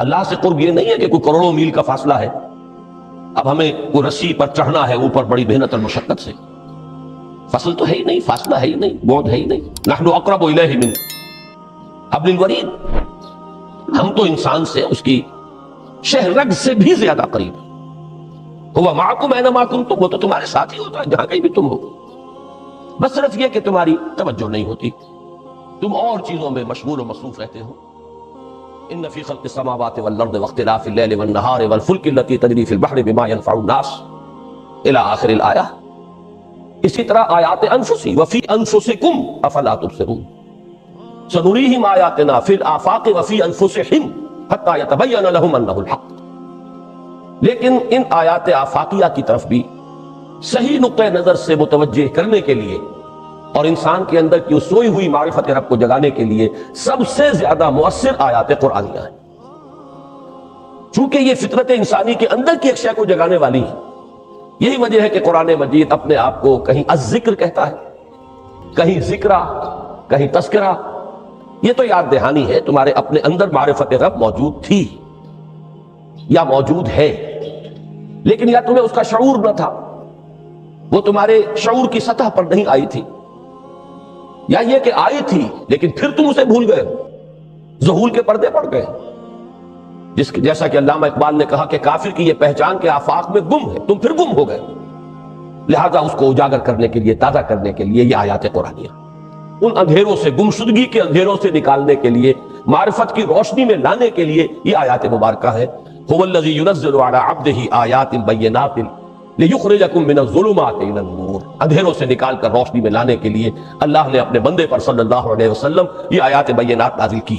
اللہ سے قرب یہ نہیں ہے کہ کوئی کروڑوں میل کا فاصلہ ہے، اب ہمیں کوئی رسی پر چڑھنا ہے اوپر بڑی محنت اور مشقت سے. فصل تو ہے ہی نہیں، فاصلہ ہے ہی نہیں، بعد ہے ہی نہیں. نحن اقرب الیہ من حبل الورید، ہم تو انسان سے اس کی شہرگ سے بھی زیادہ قریب ہیں. هو معکم اینما کنتم، وہ تو تمہارے ساتھ ہی ہوتا ہے جہاں کہیں بھی تم ہو، بس صرف یہ کہ تمہاری توجہ نہیں ہوتی، تم اور چیزوں میں مشغول و مصروف رہتے ہو. ان فی خلق السماوات والارض واختلاف اللیل والنہار والفلک التي تجری فی البحر بما ينفع الناس الی آخر الآیہ. اسی طرح آیات انفسی وفی انفسکم افلا تبصرون سنریہم آیاتنا فی الآفاق وفی انفسہم حتی یتبین لہم انہ الحق. لیکن ان آیات آفاقیہ کی طرف بھی صحیح نقطہ نظر سے متوجہ کرنے کے لیے اور انسان کے اندر کی سوئی ہوئی معرفت رب کو جگانے کے لیے سب سے زیادہ مؤثر آیات قرآنیہ ہیں، چونکہ یہ فطرت انسانی کے اندر کی ایک شے کو جگانے والی ہے. یہی وجہ ہے کہ قرآن مجید اپنے آپ کو کہیں الذکر کہتا ہے، کہیں ذکرہ، کہیں تذکرہ. یہ تو یاد دہانی ہے، تمہارے اپنے اندر معرفت رب موجود تھی یا موجود ہے، لیکن یا تمہیں اس کا شعور نہ تھا، وہ تمہارے شعور کی سطح پر نہیں آئی تھی، یا یہ کہ آئی تھی لیکن پھر تم اسے بھول گئے، ذہول کے پردے پڑ گئے. جیسا کہ علامہ اقبال نے کہا کہ کافر کی یہ پہچان کے آفاق میں گم ہے، تم پھر گم ہو گئے. لہذا اس کو اجاگر کرنے کے لیے، تازہ کرنے کے لیے یہ آیات قرآنیہ، ان اندھیروں سے، گمشدگی کے اندھیروں سے نکالنے کے لیے، معرفت کی روشنی میں لانے کے لیے یہ آیات مبارکہ ہے. هو الذی ينزل على عبده آیات بینات لِيُخْرِجَكُم مِّنَ الظُّلُمَاتِ إِلَى النُّورِ. اندھیروں سے نکال کر روشنی میں لانے کے لیے اللہ نے اپنے بندے پر صلی اللہ علیہ وسلم یہ آیات بینات نازل کی.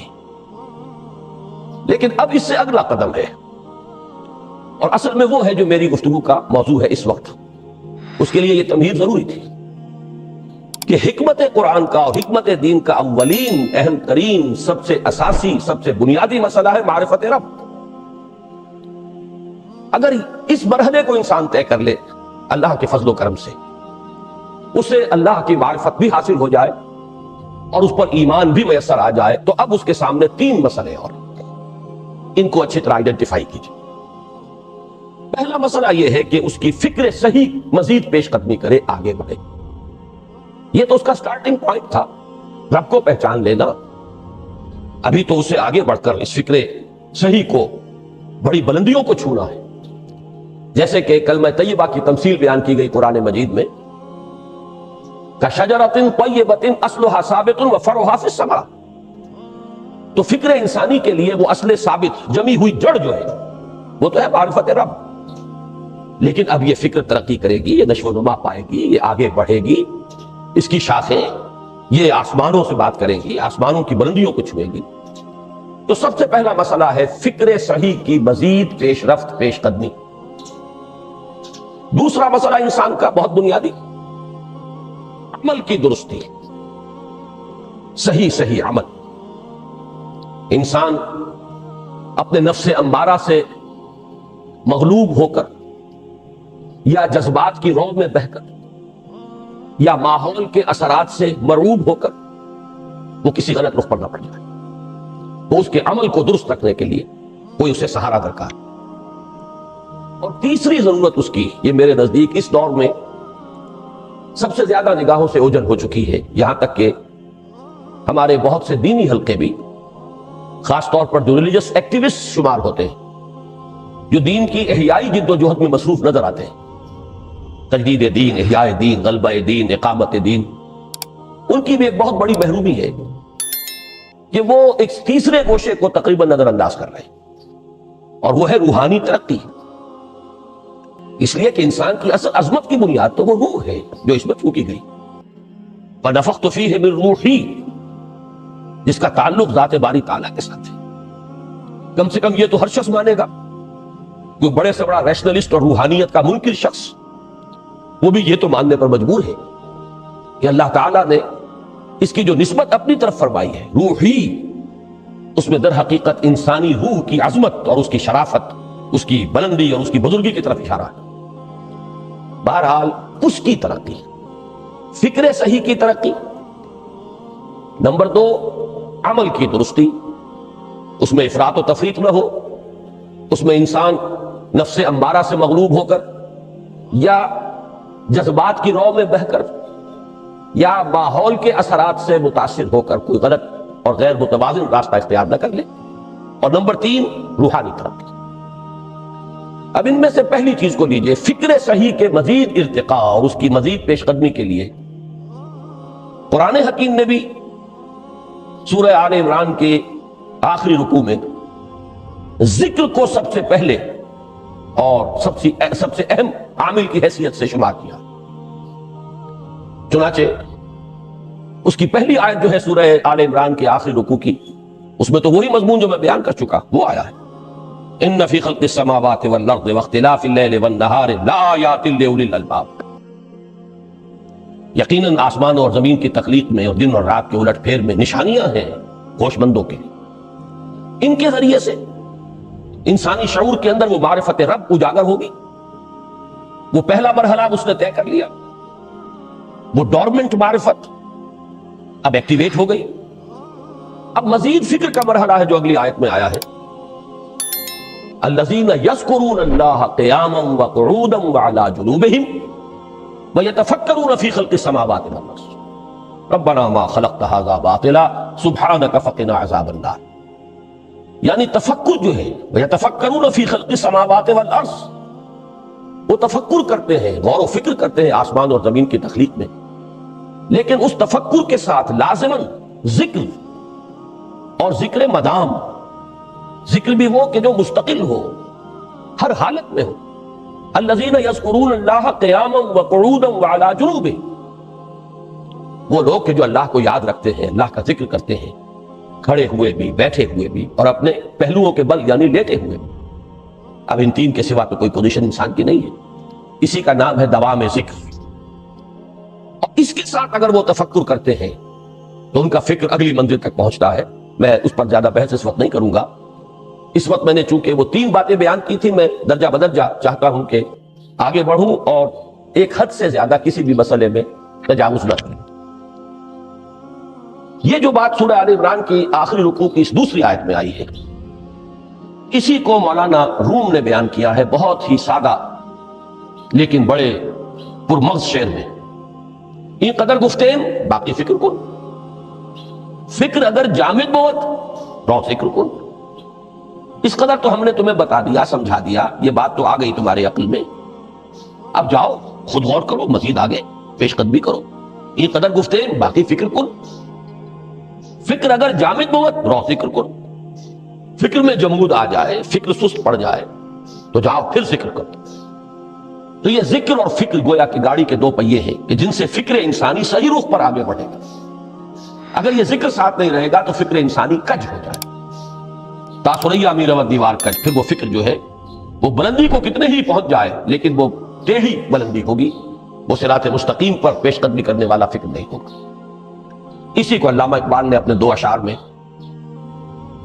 لیکن اب اس سے اگلا قدم ہے، اور اصل میں وہ ہے جو میری گفتگو کا موضوع ہے اس وقت. اس کے لیے یہ تمہید ضروری تھی کہ حکمت قرآن کا اور حکمت دین کا اولین، اہم ترین، سب سے اساسی، سب سے بنیادی مسئلہ ہے معرفت رب. اگر اس مرحلے کو انسان طے کر لے اللہ کے فضل و کرم سے، اسے اللہ کی معرفت بھی حاصل ہو جائے اور اس پر ایمان بھی میسر آ جائے، تو اب اس کے سامنے تین مسئلے اور ان کو اچھی طرح آئیڈینٹیفائی کیجیے. پہلا مسئلہ یہ ہے کہ اس کی فکر صحیح مزید پیش قدمی کرے، آگے بڑھے. یہ تو اس کا سٹارٹنگ پوائنٹ تھا، رب کو پہچان لینا. ابھی تو اسے آگے بڑھ کر اس فکر صحیح کو، بڑی بلندیوں کو چھونا ہے. جیسے کہ کلمہ طیبہ کی تمثیل بیان کی گئی قرآن مجید میں، کَشَجَرَةٍ طَیِّبَةٍ أَصْلُهَا ثَابِتٌ وَفَرْعُهَا فِي السَّمَاءِ. تو فکر انسانی کے لیے وہ اصل ثابت، جمی ہوئی جڑ جو ہے وہ تو ہے معرفت رب. لیکن اب یہ فکر ترقی کرے گی، یہ نشو و نما پائے گی، یہ آگے بڑھے گی، اس کی شاخیں یہ آسمانوں سے بات کریں گی، آسمانوں کی بلندیوں کو چھوئیں گی. تو سب سے پہلا مسئلہ ہے فکر صحیح کی مزید پیش رفت، پیش قدمی. دوسرا مسئلہ انسان کا بہت بنیادی، عمل کی درستی، صحیح عمل. انسان اپنے نفس امارہ سے مغلوب ہو کر یا جذبات کی رو میں بہہ کر یا ماحول کے اثرات سے مرعوب ہو کر وہ کسی غلط رخ پر نہ پڑ جائے، تو اس کے عمل کو درست رکھنے کے لیے کوئی اسے سہارا درکار. اور تیسری ضرورت اس کی، یہ میرے نزدیک اس دور میں سب سے زیادہ نگاہوں سے اوجھل ہو چکی ہے، یہاں تک کہ ہمارے بہت سے دینی حلقے بھی، خاص طور پر جو ریلیجس ایکٹیوسٹ شمار ہوتے ہیں، جو دین کی احیائی جد و جہد میں مصروف نظر آتے ہیں، تجدید دین، احیاء دین، غلبہ دین، اقامت دین، ان کی بھی ایک بہت بڑی محرومی ہے کہ وہ ایک تیسرے گوشے کو تقریباً نظر انداز کر رہے ہیں، اور وہ ہے روحانی ترقی. اس لیے کہ انسان کی اصل عظمت کی بنیاد تو وہ روح ہے جو اس میں پھونکی گئی. فَنَفَخْتُ فِيهِ مِن رُوحِي، جس کا تعلق ذات باری تعالیٰ کے ساتھ ہے. کم سے کم یہ تو ہر شخص مانے گا، کوئی بڑے سے بڑا ریشنلسٹ اور روحانیت کا منکر شخص وہ بھی یہ تو ماننے پر مجبور ہے کہ اللہ تعالیٰ نے اس کی جو نسبت اپنی طرف فرمائی ہے روحی، اس میں در حقیقت انسانی روح کی عظمت اور اس کی شرافت، اس کی بلندی اور اس کی بزرگی کی طرف اشارہ ہے. بہرحال اس کی ترقی، فکر صحیح کی ترقی. نمبر 2، عمل کی درستی، اس میں افراط و تفریط نہ ہو، اس میں انسان نفس امارہ سے مغلوب ہو کر یا جذبات کی رو میں بہہ کر یا ماحول کے اثرات سے متاثر ہو کر کوئی غلط اور غیر متوازن راستہ اختیار نہ کر لے. اور نمبر 3 روحانی ترقی. اب ان میں سے پہلی چیز کو لیجئے، فکر صحیح کے مزید ارتقاء اور اس کی مزید پیش قدمی کے لیے قرآن حکیم نے بھی سورہ آل عمران کے آخری رکوع میں ذکر کو سب سے پہلے اور سب سے اہم عامل کی حیثیت سے شمار کیا. چنانچہ اس کی پہلی آیت جو ہے سورہ آل عمران کے آخری رکوع کی، اس میں تو وہی مضمون جو میں بیان کر چکا وہ آیا ہے، ان فی خلق السماوات والارض واختلاف اللیل والنہار لآیات لأولی الالباب. یقیناً آسمان اور زمین کی تخلیق میں اور دن اور رات کے الٹ پھیر میں نشانیاں ہیں ہوش مندوں کے لیے. ان کے ذریعے سے انسانی شعور کے اندر وہ معرفت رب اجاگر ہوگی. وہ پہلا مرحلہ اس نے طے کر لیا، وہ ڈورمنٹ معرفت اب ایکٹیویٹ ہو گئی. اب مزید فکر کا مرحلہ ہے جو اگلی آیت میں آیا ہے، الذین یذکرون اللہ قیاما وقعودا وعلی جنوبہم ویتفکرون فی خلق السماوات والارض ربنا ما خلقت ھذا باطلا سبحانک فقنا عذاب النار. یعنی تفکر جو ہے ویتفکرون فی خلق السماوات والارض، وہ تفکر کرتے ہیں، غور و فکر کرتے ہیں آسمان اور زمین کی تخلیق میں، لیکن اس تفکر کے ساتھ لازماً ذکر اور ذکر مدام. ذکر بھی وہ کہ جو مستقل ہو، ہر حالت میں ہو. الذین یذکرون اللہ قیاما وقعودا وعلی جنوبہم، وہ لوگ کہ جو اللہ کو یاد رکھتے ہیں، اللہ کا ذکر کرتے ہیں، کھڑے ہوئے بھی، بیٹھے ہوئے بھی، اور اپنے پہلوؤں کے بل یعنی لیٹے ہوئے بھی. اب ان تین کے سوا تو کوئی پوزیشن انسان کی نہیں ہے. اسی کا نام ہے دوام ذکر. اور اس کے ساتھ اگر وہ تفکر کرتے ہیں تو ان کا فکر اگلی منزل تک پہنچتا ہے. میں اس پر زیادہ بحث اس وقت نہیں کروں گا. اس وقت میں نے چونکہ وہ 3 باتیں بیان کی تھی، میں درجہ بدرجہ چاہتا ہوں کہ آگے بڑھوں اور ایک حد سے زیادہ کسی بھی مسئلے میں تجاوز نہ کروں. یہ جو بات سورہ آل عمران کی آخری رکوع کی اس دوسری آیت میں آئی ہے، اسی کو مولانا روم نے بیان کیا ہے بہت ہی سادہ لیکن بڑے پرمغز شعر میں. این قدر گفتین باقی فکر کن، فکر اگر جامد بہت رو فکر کن. اس قدر تو ہم نے تمہیں بتا دیا، سمجھا دیا، یہ بات تو آ گئی تمہارے عقل میں. اب جاؤ خود غور کرو، مزید آگے پیش قدمی کرو. این قدر گفتین باقی فکر کن، فکر اگر جامد بہت رو فکر کن. فکر میں جمود آ جائے، فکر سست پڑ جائے تو جاؤ پھر ذکر کرو. تو یہ ذکر اور فکر گویا کہ گاڑی کے 2 پہیے ہیں کہ جن سے فکر انسانی صحیح رخ پر آگے بڑھے گا. اگر یہ ذکر ساتھ نہیں رہے گا تو فکر انسانی کج ہو جائے. تاثریہ میرا دیوار کج. پھر وہ فکر جو ہے وہ بلندی کو کتنے ہی پہنچ جائے لیکن وہ ٹیڑھی بلندی ہوگی، وہ صراط مستقیم پر پیش قدمی کرنے والا فکر نہیں ہوگا. اسی کو علامہ اقبال نے اپنے 2 اشعار میں،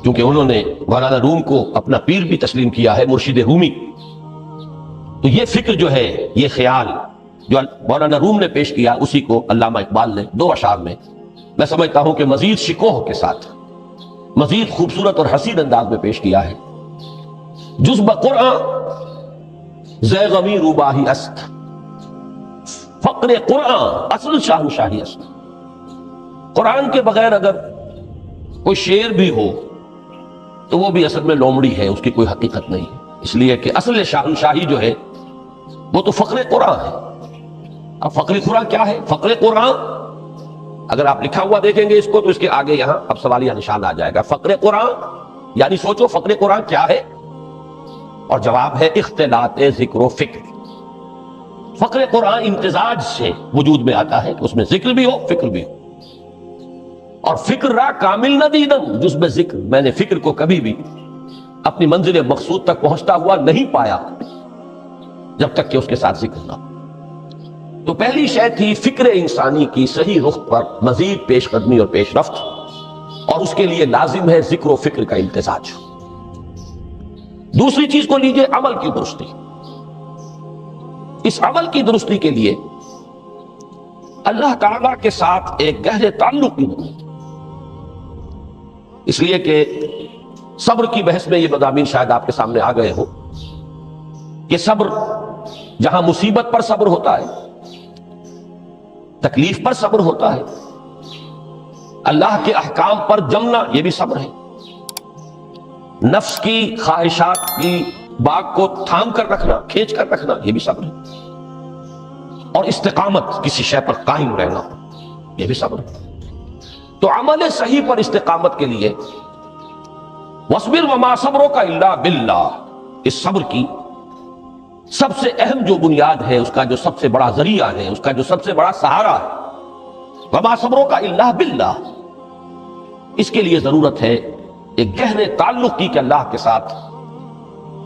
کیونکہ انہوں نے مولانا روم کو اپنا پیر بھی تسلیم کیا ہے، مرشد رومی، تو یہ فکر جو ہے، یہ خیال جو مولانا روم نے پیش کیا، اسی کو علامہ اقبال نے 2 اشعار میں میں سمجھتا ہوں کہ مزید شکوہ کے ساتھ، مزید خوبصورت اور حسین انداز میں پیش کیا ہے. جز بقرآن زے غمی روباہی است، فقر قرآن اصل شاہ شاہی است. قرآن کے بغیر اگر کوئی شعر بھی ہو تو وہ بھی اصل میں لومڑی ہے، اس کی کوئی حقیقت نہیں ہے. اس لیے کہ اصل شاہنشاہی جو ہے وہ تو فقر قرآن ہے. اب فقر قرآن کیا ہے؟ فقر قرآن اگر آپ لکھا ہوا دیکھیں گے اس کو تو اس کے آگے یہاں اب سوالیہ نشان آ جائے گا. فقر قرآن یعنی سوچو فقر قرآن کیا ہے، اور جواب ہے اختلاط ذکر و فکر. فقر قرآن امتزاج سے وجود میں آتا ہے کہ اس میں ذکر بھی ہو فکر بھی ہو. اور فکر را کامل نہ دیدم جس میں ذکر، میں نے فکر کو کبھی بھی اپنی منزل مقصود تک پہنچتا ہوا نہیں پایا جب تک کہ اس کے ساتھ ذکر نہ ہو. تو پہلی شے تھی فکر انسانی کی صحیح رخ پر مزید پیش قدمی اور پیش رفت، اور اس کے لیے لازم ہے ذکر و فکر کا امتزاج. دوسری چیز کو لیجئے عمل کی درستی. اس عمل کی درستی کے لیے اللہ تعالیٰ کے ساتھ ایک گہرے تعلق کی ضرورت ہے. اس لیے کہ صبر کی بحث میں یہ مضامین شاید آپ کے سامنے آ گئے ہو کہ صبر جہاں مصیبت پر صبر ہوتا ہے، تکلیف پر صبر ہوتا ہے، اللہ کے احکام پر جمنا یہ بھی صبر ہے، نفس کی خواہشات کی باغ کو تھام کر رکھنا، کھینچ کر رکھنا یہ بھی صبر ہے، اور استقامت کسی شے پر قائم رہنا یہ بھی صبر ہے۔ تو عمل صحیح پر استقامت کے لیے وَاصْبِرْ وَمَا صَبْرُكَ إِلَّا بِاللَّهِ، اس صبر کی سب سے اہم جو بنیاد ہے، اس کا جو سب سے بڑا ذریعہ ہے، اس کا جو سب سے بڑا سہارا ہے، وَمَا صَبْرُكَ إِلَّا بِاللَّهِ، اس کے لیے ضرورت ہے ایک گہرے تعلق کی کہ اللہ کے ساتھ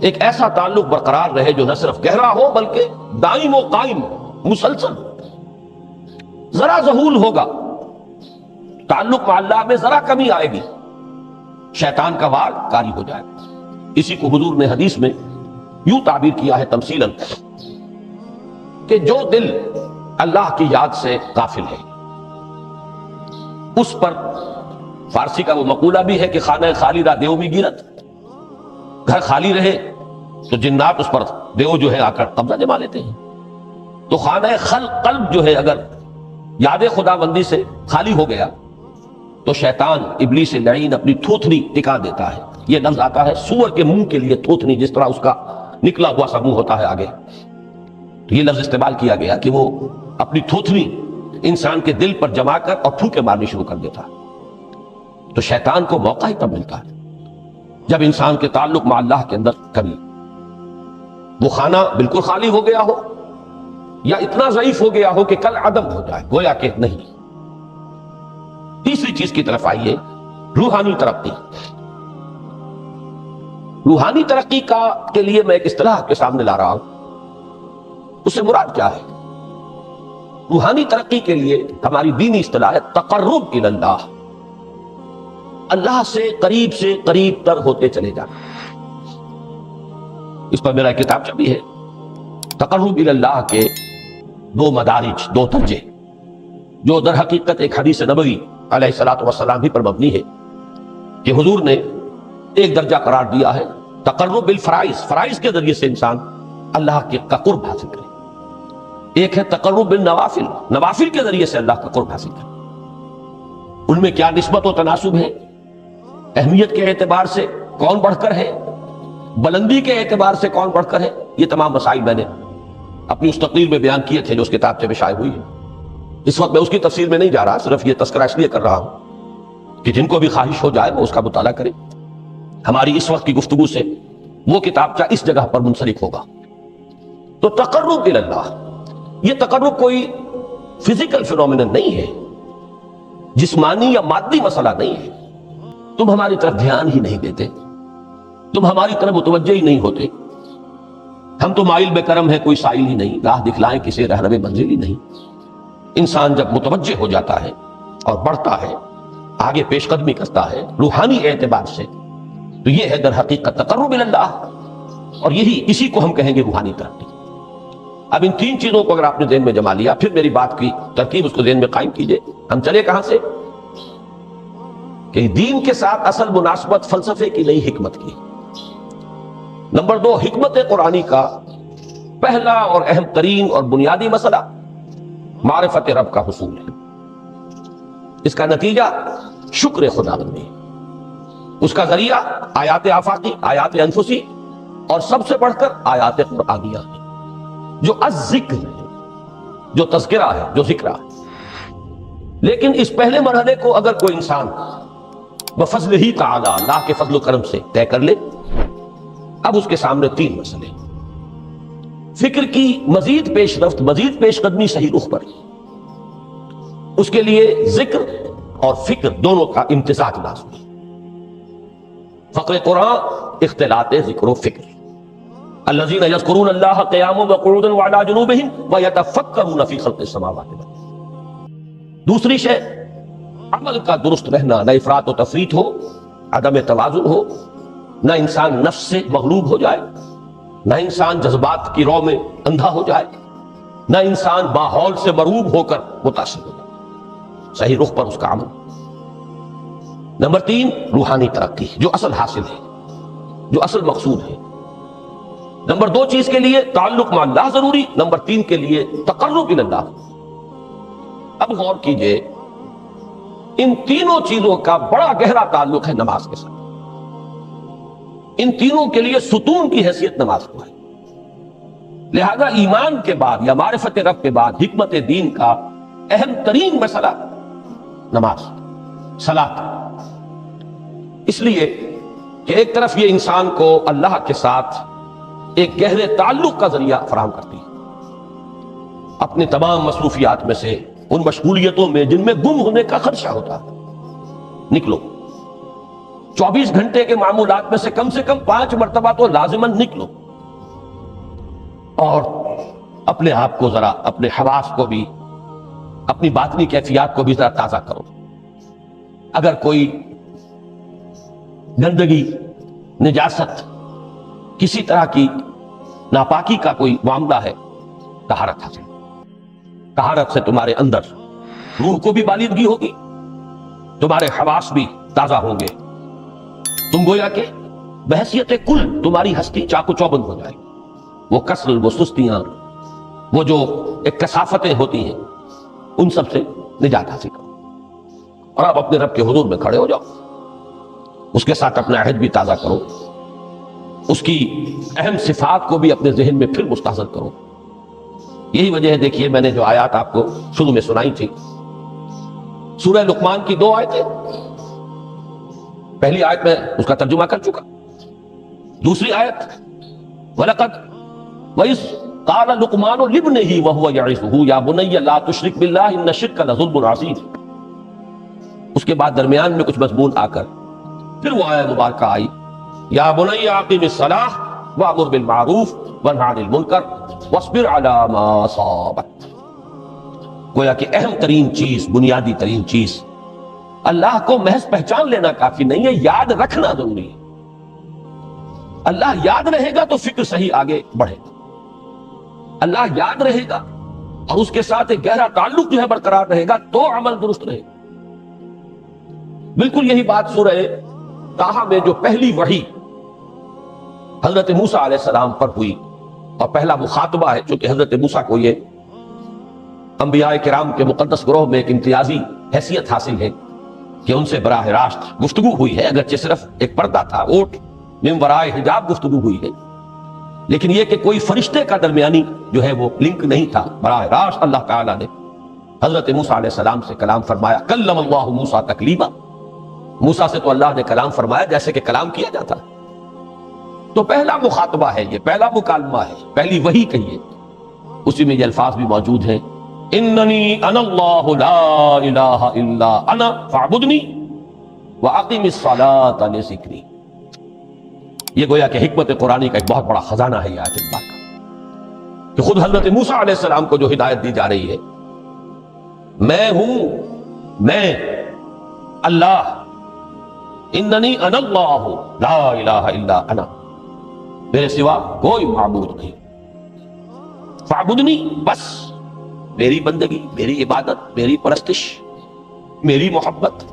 ایک ایسا تعلق برقرار رہے جو نہ صرف گہرا ہو بلکہ دائم و قائم، مسلسل۔ ذرا ذہول ہوگا تعلق مع اللہ میں، ذرا کمی آئے گی، شیطان کا وار کاری ہو جائے گا۔ اسی کو حضور نے حدیث میں یوں تعبیر کیا ہے تمثیلاً کہ جو دل اللہ کی یاد سے غافل ہے اس پر، فارسی کا وہ مقولہ بھی ہے کہ خانہ خالی را دیو بھی گرت، گھر خالی رہے تو جنات اس پر دیو جو ہے آ کر قبضہ جما لیتے ہیں۔ تو خانہ قلب جو ہے اگر یاد خدا بندی سے خالی ہو گیا تو شیطان ابلیس لعین اپنی تھوتنی ٹکا دیتا ہے۔ یہ لفظ آتا ہے سور کے منہ کے لیے تھوتنی، جس طرح اس کا نکلا ہوا سا منہ ہوتا ہے آگے، تو یہ لفظ استعمال کیا گیا کہ وہ اپنی تھوتنی انسان کے دل پر جما کر اور پھوکے مارنی شروع کر دیتا ہے۔ تو شیطان کو موقع ہی تب ملتا ہے جب انسان کے تعلق مع اللہ کے اندر کمی، وہ خانہ بالکل خالی ہو گیا ہو یا اتنا ضعیف ہو گیا ہو کہ کل عدم ہو جائے، گویا کہ نہیں۔ تیسری چیز کی طرف آئیے، روحانی ترقی۔ روحانی ترقی کے لیے میں ایک اصطلاح کے سامنے لا رہا ہوں، اس سے مراد کیا ہے؟ روحانی ترقی کے لیے ہماری دینی اصطلاح ہے تقرب الی اللہ، اللہ سے قریب تر ہوتے چلے جانا۔ اس پر میرا کتاب چھپی ہے، تقرب الی اللہ کے دو مدارج، دو درجے، جو در حقیقت ایک حدیث نبوی علیہ الصلوۃ والسلام بھی پر مبنی ہے کہ حضور نے ایک درجہ قرار دیا ہے تقرب بالفرائض، فرائض کے ذریعے سے انسان اللہ کے قرب حاصل کرے۔ ایک ہے تقرب بالنوافل، نوافل کے ذریعے سے اللہ کا قرب حاصل کرے۔ ان میں کیا نسبت و تناسب ہے، اہمیت کے اعتبار سے کون بڑھ کر ہے، بلندی کے اعتبار سے کون بڑھ کر ہے، یہ تمام مسائل میں نے اپنی اس تقریر میں بیان کیے تھے جو اس کتاب سے شائع ہوئی ہے۔ اس وقت میں اس کی تفصیل میں نہیں جا رہا، صرف یہ تذکرہ اس لیے کر رہا ہوں کہ جن کو بھی خواہش ہو جائے وہ اس کا مطالعہ کرے۔ ہماری اس وقت کی گفتگو سے وہ کتابچہ اس جگہ پر منسلک ہوگا۔ تو تقرب الی اللہ، یہ تقرب کوئی فزیکل فینومینن نہیں ہے، جسمانی یا مادی مسئلہ نہیں ہے۔ تم ہماری طرف دھیان ہی نہیں دیتے، تم ہماری طرف متوجہ ہی نہیں ہوتے، ہم تو مائل بے کرم ہے، کوئی سائل ہی نہیں، راہ دکھلائیں کسی رہنمے منزل ہی نہیں۔ انسان جب متوجہ ہو جاتا ہے اور بڑھتا ہے، آگے پیش قدمی کرتا ہے روحانی اعتبار سے، تو یہ ہے در حقیقت تقرب الی اللہ، اور اسی کو ہم کہیں گے روحانی ترقی۔ اب ان تین چیزوں کو اگر آپ نے ذہن میں جما لیا، پھر میری بات کی ترکیب اس کو ذہن میں قائم کیجئے۔ ہم چلے کہاں سے؟ کہ دین کے ساتھ اصل مناسبت فلسفے کی نہیں، حکمت کی۔ نمبر 2، حکمت قرآنی کا پہلا اور اہم ترین اور بنیادی مسئلہ معرفت رب کا حصول ہے۔ اس کا نتیجہ شکر خدا بندی، اس کا ذریعہ آیات آفاقی، آیات انفسی، اور سب سے بڑھ کر آیات قرآنیہ ہیں جو الذکر ہے، جو تذکرہ ہے، جو ذکر ہے۔ لیکن اس پہلے مرحلے کو اگر کوئی انسان بفضل ہی تعالی، اللہ کے فضل و کرم سے طے کر لے، اب اس کے سامنے تین مسئلے، فکر کی مزید پیش رفت، مزید پیش قدمی صحیح رخ پر، اس کے لیے ذکر اور فکر دونوں کا امتزاج لازمی۔ فقر قرآن اختلاط ذکر و فکر، الذین یذکرون اللہ قیاما وقعودا وعلی جنوبہم ویتفکرون فی خلق السماوات والارض۔ دوسری شے عمل کا درست رہنا، نہ افراط و تفریط ہو، عدم توازن ہو، نہ انسان نفس سے مغلوب ہو جائے، نہ انسان جذبات کی رو میں اندھا ہو جائے، نہ انسان ماحول سے مرعوب ہو کر متاثر ہو جائے، صحیح رخ پر اس کا عمل۔ نمبر 3، روحانی ترقی، جو اصل حاصل ہے۔ جو اصل مقصود ہے. نمبر 2 چیز کے لیے تعلق مع اللہ ضروری، نمبر 3 کے لیے تقرب الی اللہ. اب غور کیجئے، ان تینوں چیزوں کا بڑا گہرا تعلق ہے نماز کے ساتھ. ان تینوں کے لیے ستون کی حیثیت نماز کو ہے. لہذا ایمان کے بعد یا معرفت رب کے بعد حکمت دین کا اہم ترین مسئلہ نماز، صلاۃ. اس لیے کہ ایک طرف یہ انسان کو اللہ کے ساتھ ایک گہرے تعلق کا ذریعہ فراہم کرتی ہے. اپنے تمام مصروفیات میں سے ان مشغولیتوں میں جن میں گم ہونے کا خدشہ ہوتا ہے نکلو. 24 گھنٹے کے معمولات میں سے کم 5 مرتبہ تو لازماً نکلو اور اپنے آپ کو ذرا، اپنے حواس کو بھی، اپنی باطنی کیفیات کو بھی ذرا تازہ کرو. اگر کوئی گندگی، نجاست، کسی طرح کی ناپاکی کا کوئی معاملہ ہے، طہارت حاصل. طہارت سے تمہارے اندر روح کو بھی بالندگی ہوگی، تمہارے حواس بھی تازہ ہوں گے. تم گویا کہ بحیثیت کل تمہاری ہستی چاقو چوبند ہو جائے گی. وہ کسل، وہ سستیاں، وہ جو ایک کثافتیں ہوتی ہیں، ان سب سے نجات حاصل کرو اور آپ اپنے رب کے حضور میں کھڑے ہو جاؤ. اس کے ساتھ اپنا عہد بھی تازہ کرو، اس کی اہم صفات کو بھی اپنے ذہن میں پھر مستحضر کرو. یہی وجہ ہے، دیکھیے میں نے جو آیات آپ کو شروع میں سنائی تھی، سورہ لقمان کی 2 آیتیں. پہلی آیت میں اس کا ترجمہ کر چکا. دوسری آیت وَلَقَدْ وَإِذْ قَالَ لُقْمَانُ لِابْنِهِ وَهُوَ يَعِظُهُ يَا بُنَيَّ لَا تُشْرِكْ بِاللَّهِ إِنَّ الشِّرْكَ لَظُلْمٌ عَظِيمٌ. اس کے بعد درمیان میں کچھ مضمون آ کر پھر وہ آیت مبارکہ آئی، یا بنی اقیم الصلاۃ وامر بالمعروف وانہی عن المنکر واصبر علی ما اصابک. گویا کہ اہم ترین چیز، بنیادی ترین چیز، اللہ کو محض پہچان لینا کافی نہیں ہے، یاد رکھنا ضروری ہے. اللہ یاد رہے گا تو فکر صحیح آگے بڑھے گا. اللہ یاد رہے گا اور اس کے ساتھ ایک گہرا تعلق جو ہے برقرار رہے گا تو عمل درست رہے گا. بالکل یہی بات سورہ طٰہٰ میں جو پہلی وحی حضرت موسیٰ علیہ السلام پر ہوئی اور پہلا مخاطبہ ہے، چونکہ حضرت موسیٰ کو یہ انبیاء کرام کے مقدس گروہ میں ایک امتیازی حیثیت حاصل ہے کہ ان سے براہ راست گفتگو ہوئی ہے، اگرچہ صرف ایک پردہ تھا، اوٹ من ورائے حجاب گفتگو ہوئی ہے، لیکن یہ کہ کوئی فرشتے کا درمیانی جو ہے وہ لنک نہیں تھا. براہ راست اللہ تعالیٰ نے حضرت موسیٰ علیہ السلام سے کلام فرمایا. کلم اللہ موسیٰ تکلیما. موسیٰ سے تو اللہ نے کلام فرمایا جیسے کہ کلام کیا جاتا ہے. تو پہلا مخاطبہ ہے، یہ پہلا مکالمہ ہے، پہلی وحی کہیے. اسی میں یہ الفاظ بھی موجود ہیں، اننی انا اللہ لا الہ الا انا فاعبدنی واقم الصلاۃ لذکری. یہ گویا کہ حکمت قرآنی کا ایک بہت بڑا خزانہ ہے یہ آیت پاک، کہ خود حضرت موسیٰ علیہ السلام کو جو ہدایت دی جا رہی ہے، میں ہوں، میں اللہ، اننی انا اللہ لا الہ الا انا، میرے سوا کوئی معبود نہیں، فاعبدنی، بس میری بندگی، میری عبادت، میری پرستش، میری محبت،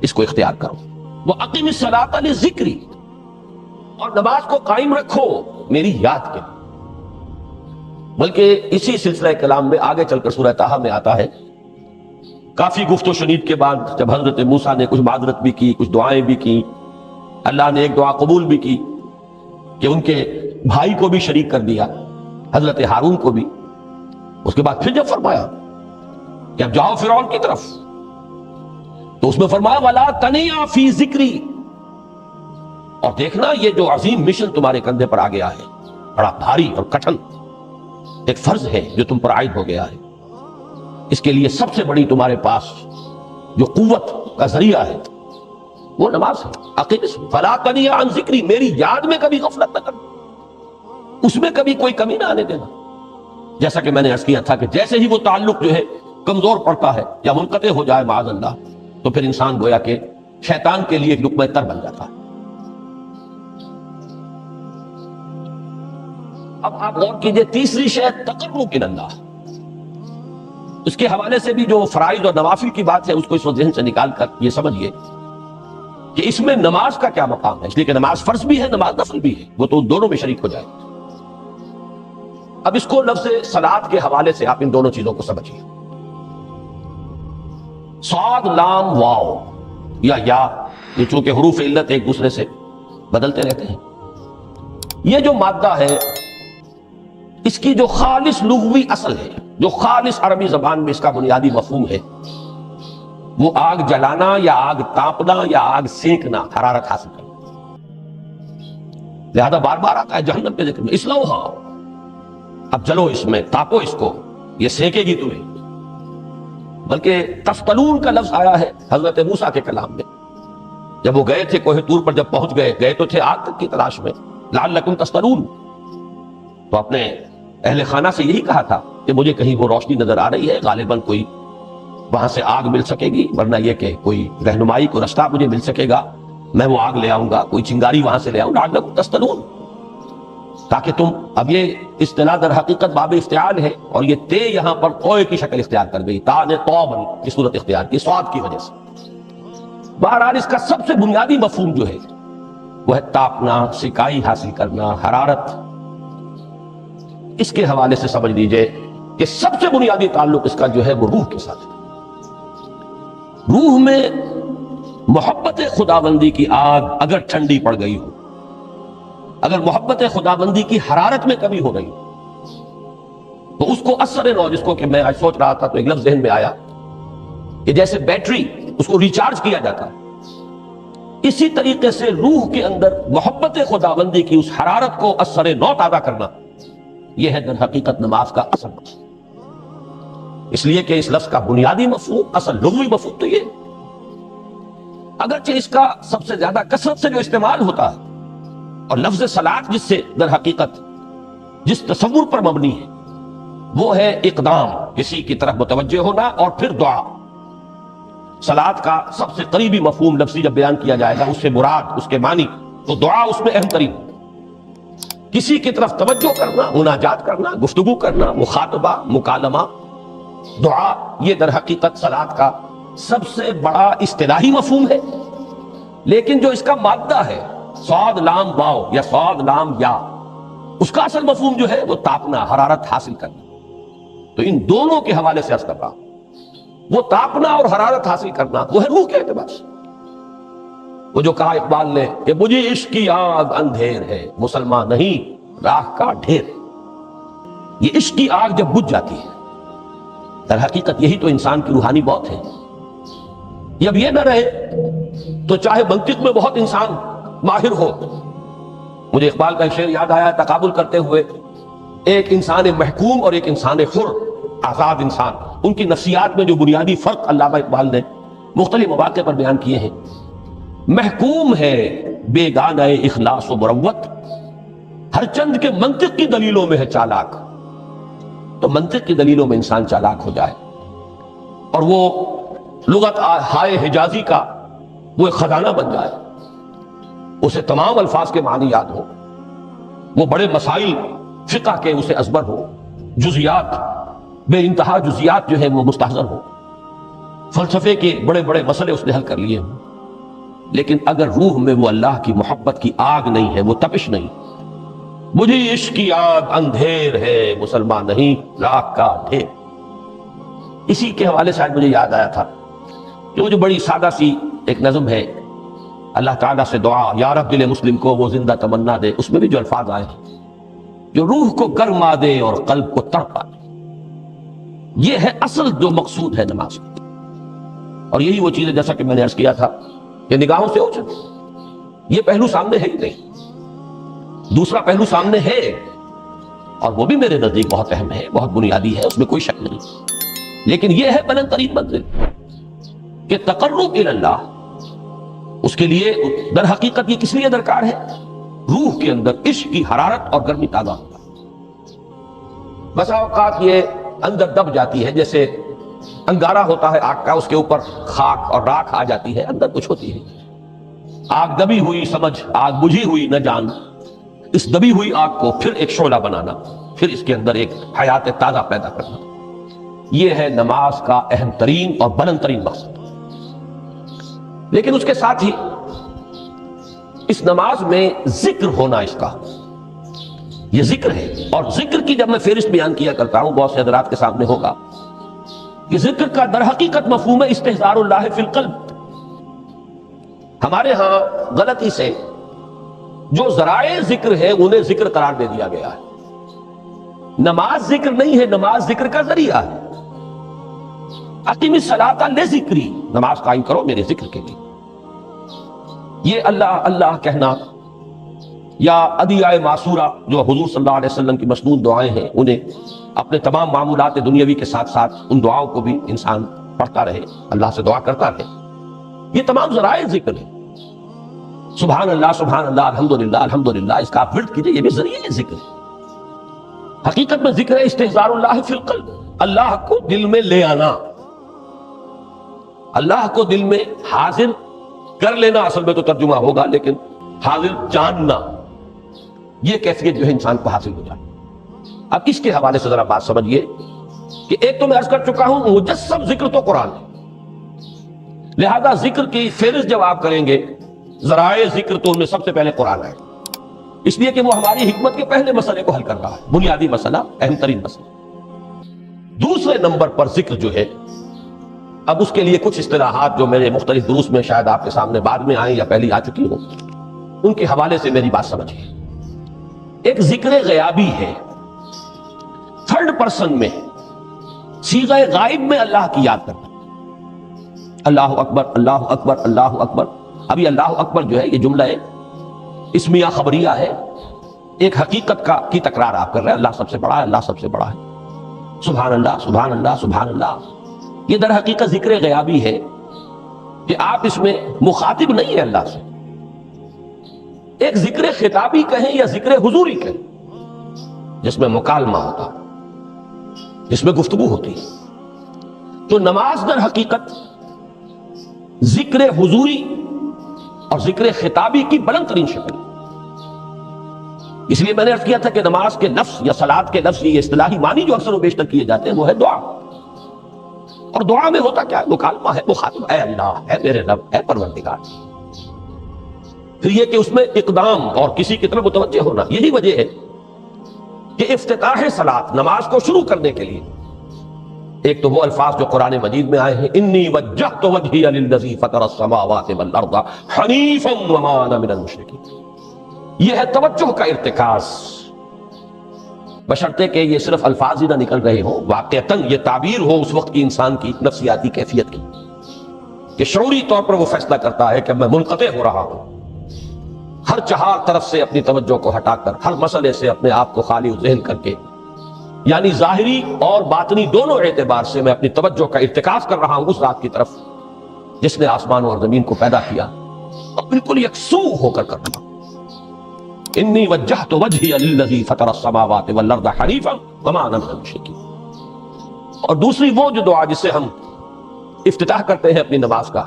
اس کو اختیار کرو. وَأَقِمِ الصَّلَاةَ لِذِكْرِي، اور نماز کو قائم رکھو میری یاد کے. بلکہ اسی سلسلہ کلام میں آگے چل کر سورہ طٰہٰ میں آتا ہے، کافی گفت و شنید کے بعد جب حضرت موسیٰ نے کچھ معذرت بھی کی، کچھ دعائیں بھی کی، اللہ نے ایک دعا قبول بھی کی کہ ان کے بھائی کو بھی شریک کر دیا، حضرت ہارون کو بھی. اس کے بعد پھر جب فرمایا کہ اب جاؤ فرعون کی طرف، تو اس میں فرمایا وَلَا تَنِيَا فِي ذِكْرِي، اور دیکھنا یہ جو عظیم مشن تمہارے کندھے پر آ گیا ہے، بڑا بھاری اور کٹھن ایک فرض ہے جو تم پر عائد ہو گیا ہے، اس کے لیے سب سے بڑی تمہارے پاس جو قوت کا ذریعہ ہے وہ نماز ہے. فَلَا تَنِيَا عَنْ ذِكْرِي، میری یاد میں کبھی غفلت نہ کرنا، اس میں کبھی کوئی کمی نہ آنے دینا. جیسا کہ میں نے عرض کیا تھا کہ جیسے ہی وہ تعلق جو ہے کمزور پڑتا ہے یا منقطع ہو جائے معاذ اللہ، تو پھر انسان گویا کہ شیطان کے لیے ایک لقمہ تر بن جاتا ہے. اب آپ غور کیجئے، تیسری شے تقرب الی اللہ. اس کے حوالے سے بھی جو فرائض اور نوافل کی بات ہے اس کو اس وقت ذہن سے نکال کر یہ سمجھیے کہ اس میں نماز کا کیا مقام ہے، اس لیے کہ نماز فرض بھی ہے، نماز نفل بھی ہے، وہ تو دونوں میں شریک ہو جائے۔ اب اس کو لفظ صلاۃ کے حوالے سے آپ ان دونوں چیزوں کو سمجھیے۔ صاد لام واو یا یہ چونکہ حروف علت ایک دوسرے سے بدلتے رہتے ہیں، یہ جو مادہ ہے اس کی جو خالص لغوی اصل ہے، جو خالص عربی زبان میں اس کا بنیادی مفہوم ہے، وہ آگ جلانا یا آگ تاپنا یا آگ سینکنا، حرارت حاصل کرنا۔ لہذا بار بار آتا ہے جہنم کے ذکر میں، اسلوہا، اب جلو اس میں، تاپو اس کو، یہ سینکے گی تمہیں۔ بلکہ تفتلون کا لفظ آیا ہے حضرت موسیٰ کے کلام میں، جب وہ گئے تھے کوہ طور پر، جب پہنچ گئے تو تھے آگ کی تلاش میں، لعلکم تفتلون، تو اپنے اہل خانہ سے یہی کہا تھا کہ مجھے کہیں وہ روشنی نظر آ رہی ہے، غالباً کوئی وہاں سے آگ مل سکے گی، ورنہ یہ کہ کوئی رہنمائی، کوئی رستہ مجھے مل سکے گا، میں وہ آگ لے آؤں گا، کوئی چنگاری وہاں سے لے آؤں، لعلکم تفتلون، تاکہ تم، اب یہ اصطلاح در حقیقت باب افتعال ہے، اور یہ تے یہاں پر کوئے کی شکل اختیار کر گئی، تا نے توبن کی صورت اختیار کی سواد کی وجہ سے۔ بہرحال اس کا سب سے بنیادی مفہوم جو ہے وہ ہے تاپنا، سکائی حاصل کرنا، حرارت۔ اس کے حوالے سے سمجھ لیجئے کہ سب سے بنیادی تعلق اس کا جو ہے وہ روح کے ساتھ ہے۔ روح میں محبت خداوندی کی آگ اگر ٹھنڈی پڑ گئی ہو، اگر محبت خداوندی کی حرارت میں کمی ہو گئی تو اس کو اثر نو، جس کو کہ میں آج سوچ رہا تھا تو ایک لفظ ذہن میں آیا کہ جیسے بیٹری اس کو ریچارج کیا جاتا ہے، اسی طریقے سے روح کے اندر محبت خداوندی کی اس حرارت کو اثر نو تازہ کرنا، یہ ہے در حقیقت نماز کا اصل مقصد۔ اس لیے کہ اس لفظ کا بنیادی مفہوم، اصل لغوی مفہوم تو یہ، اگرچہ اس کا سب سے زیادہ کثرت سے جو استعمال ہوتا ہے، اور لفظ صلاۃ جس سے در حقیقت جس تصور پر مبنی ہے وہ ہے اقدام، کسی کی طرف متوجہ ہونا اور پھر دعا۔ صلاۃ کا سب سے قریبی مفہوم لفظی جب بیان کیا جائے گا، اس سے مراد، اس کے معنی، تو دعا اس میں اہم ترین، کسی کی طرف توجہ کرنا، مناجات کرنا، گفتگو کرنا، مخاطبہ، مکالمہ، دعا، یہ در حقیقت صلاۃ کا سب سے بڑا اصطلاحی مفہوم ہے۔ لیکن جو اس کا مادہ ہے، صاد لام واو یا صاد لام یا، اس کا اصل مفہوم جو ہے وہ تاپنا، حرارت حاصل کرنا۔ تو ان دونوں کے حوالے سے عرض کر رہا ہوں، وہ تاپنا اور حرارت حاصل کرنا وہ ہے روح کے اعتبار سے۔ وہ جو کہا اقبال نے کہ مجھے عشق کی آگ اندھیر ہے، مسلمان نہیں راہ کا ڈھیر۔ یہ عشق کی آگ جب بجھ جاتی ہے، در حقیقت یہی تو انسان کی روحانی موت ہے۔ جب یہ نہ رہے تو چاہے منطق میں بہت انسان ماہر ہو، مجھے اقبال کا ایک شعر یاد آیا تقابل کرتے ہوئے، ایک انسان محکوم اور ایک انسان حر، آزاد انسان، ان کی نفسیات میں جو بنیادی فرق علامہ اقبال نے مختلف مواقع پر بیان کیے ہیں۔ محکوم ہے بیگانہ اخلاص و مروت، ہر چند کے منطق کی دلیلوں میں ہے چالاک۔ تو منطق کی دلیلوں میں انسان چالاک ہو جائے اور وہ لغت ہائے حجازی کا وہ ایک خزانہ بن جائے، اسے تمام الفاظ کے معنی یاد ہو، وہ بڑے مسائل فقہ کے اسے ازبر ہو، جزیات، بے انتہا جزیات جو ہے وہ مستحضر ہو، فلسفے کے بڑے بڑے مسئلے اس نے حل کر لیے ہوں، لیکن اگر روح میں وہ اللہ کی محبت کی آگ نہیں ہے، وہ تپش نہیں، مجھے عشق کی آگ اندھیر ہے، مسلمان نہیں راہ کا ڈھیر۔ اسی کے حوالے سے آج مجھے یاد آیا تھا کہ وہ جو بڑی سادہ سی ایک نظم ہے، اللہ تعالیٰ سے دعا، یا رب دل مسلم کو وہ زندہ تمنا دے، اس میں بھی جو الفاظ آئے ہیں، جو روح کو گرما دے اور قلب کو تڑپا دے، یہ ہے اصل جو مقصود ہے نماز کی۔ اور یہی وہ چیز ہے جیسا کہ میں نے عرض کیا تھا کہ نگاہوں سے اوجھل، یہ پہلو سامنے ہے ہی نہیں، دوسرا پہلو سامنے ہے، اور وہ بھی میرے نزدیک بہت اہم ہے، بہت بنیادی ہے، اس میں کوئی شک نہیں، لیکن یہ ہے بلند ترین منزل کہ تقرب الی اللہ، اس کے لیے در حقیقت یہ کس لیے درکار ہے؟ روح کے اندر عشق کی حرارت اور گرمی تازہ ہوتا ہے۔ بسا اوقات یہ اندر دب جاتی ہے، جیسے انگارہ ہوتا ہے آگ کا، اس کے اوپر خاک اور راکھ آ جاتی ہے، اندر کچھ ہوتی ہے، آگ دبی ہوئی سمجھ، آگ بجھی ہوئی نہ جان، اس دبی ہوئی آگ کو پھر ایک شعلہ بنانا، پھر اس کے اندر ایک حیات تازہ پیدا کرنا، یہ ہے نماز کا اہم ترین اور بلند ترین مقصد۔ لیکن اس کے ساتھ ہی اس نماز میں ذکر ہونا اس کا، یہ ذکر ہے. اور ذکر کی جب میں فہرست بیان کیا کرتا ہوں بہت سے حضرات کے سامنے ہوگا کہ ذکر کا در حقیقت مفہوم ہے استحضار اللہ فی القلب. ہمارے ہاں غلطی سے جو ذرائع ذکر ہے انہیں ذکر قرار دے دیا گیا ہے. نماز ذکر نہیں ہے، نماز ذکر کا ذریعہ ہے. اقیم الصلاۃ لذکری، نماز قائم کرو میرے ذکر کے لیے. یہ اللہ اللہ کہنا یا ادعیاء معصورہ جو حضور صلی اللہ علیہ وسلم کی مسنون دعائیں ہیں، انہیں اپنے تمام معمولات دنیاوی کے ساتھ ساتھ ان دعاؤں کو بھی انسان پڑھتا رہے، اللہ سے دعا کرتا رہے، یہ تمام ذرائع ذکر ہیں. سبحان اللہ الحمدللہ الحمدللہ، اس کا آپ ورد کیجئے، یہ بھی ذریعہ ذکر ہے. حقیقت میں ذکر ہے استحضار اللہ فی القلب، اللہ کو دل میں لے آنا، اللہ کو دل میں حاضر کر لینا. اصل میں تو ترجمہ ہوگا، لیکن حاضر جاننا، یہ کیفیت جو ہے انسان کو حاصل ہو جائے. اب اس کے حوالے سے ذرا بات سمجھیے کہ ایک تو میں عرض کر چکا ہوں مجسم ذکر تو قرآن ہے، لہذا ذکر کی فہرست جب آپ کریں گے ذرائع ذکر تو ان میں سب سے پہلے قرآن ہے، اس لیے کہ وہ ہماری حکمت کے پہلے مسئلے کو حل کر رہا ہے، بنیادی مسئلہ، اہم ترین مسئلہ. دوسرے نمبر پر ذکر جو ہے، اب اس کے لیے کچھ اصطلاحات جو میرے مختلف دروس میں شاید آپ کے سامنے بعد میں آئیں یا پہلی آ چکی ہوں، ان کے حوالے سے میری بات سمجھیے. ایک ذکر غیابی ہے، تھرڈ پرسن میں، صیغہ غائب میں اللہ کی یاد کرنا. اللہ اکبر اللہ اکبر اللہ اکبر. ابھی اللہ اکبر جو ہے یہ جملہ ہے اسمیہ خبریہ ہے، ایک حقیقت کی تکرار آپ کر رہے ہیں، اللہ سب سے بڑا ہے، اللہ سب سے بڑا ہے. سبحان اللہ سبحان اللہ سبحان اللہ، یہ در حقیقت ذکر غیابی ہے کہ آپ اس میں مخاطب نہیں ہے اللہ سے. ایک ذکر خطابی کہیں یا ذکر حضوری کہیں، جس میں مکالمہ ہوتا، جس میں گفتگو ہوتی. تو نماز در حقیقت ذکر حضوری اور ذکر خطابی کی بلند ترین شکل. اس لیے میں نے عرض کیا تھا کہ نماز کے لفظ یا صلاۃ کے لفظ، یہ اصطلاحی معنی جو اکثر و بیشتر کیے جاتے ہیں وہ ہے دعا. اور دعا میں ہوتا کیا ہے؟ مکالمہ ہے، مخاطب، اے اللہ، اے میرے رب، اے پروردگار. پھر یہ کہ اس میں اقدام اور کسی کی طرف متوجہ ہونا. یہی وجہ ہے کہ افتتاح صلاۃ، نماز کو شروع کرنے کے لیے، ایک تو وہ الفاظ جو قرآن مجید میں آئے ہیں، انی وجہت وجہی للذی فطر السماوات والارض حنیفا وما انا من المشرکین. یہ ہے توجہ کا ارتکاز، بشرطے کہ یہ صرف الفاظ ہی نہ نکل رہے ہوں، واقعتاً یہ تعبیر ہو اس وقت کی انسان کی نفسیاتی کیفیت کی، کہ شعوری طور پر وہ فیصلہ کرتا ہے کہ میں منقطع ہو رہا ہوں، ہر چہار طرف سے اپنی توجہ کو ہٹا کر، ہر مسئلے سے اپنے آپ کو خالی ذہن کر کے، یعنی ظاہری اور باطنی دونوں اعتبار سے میں اپنی توجہ کا ارتکاز کر رہا ہوں اس ذات کی طرف جس نے آسمانوں اور زمین کو پیدا کیا، اور بالکل یکسو ہو کر رہا ہوں. انی وجہت وجہی للذی فطر السماوات والارض حنیفا وما انا من المشرکین. اور دوسری وہ جو دعا جس سے ہم افتتاح کرتے ہیں اپنی نماز کا،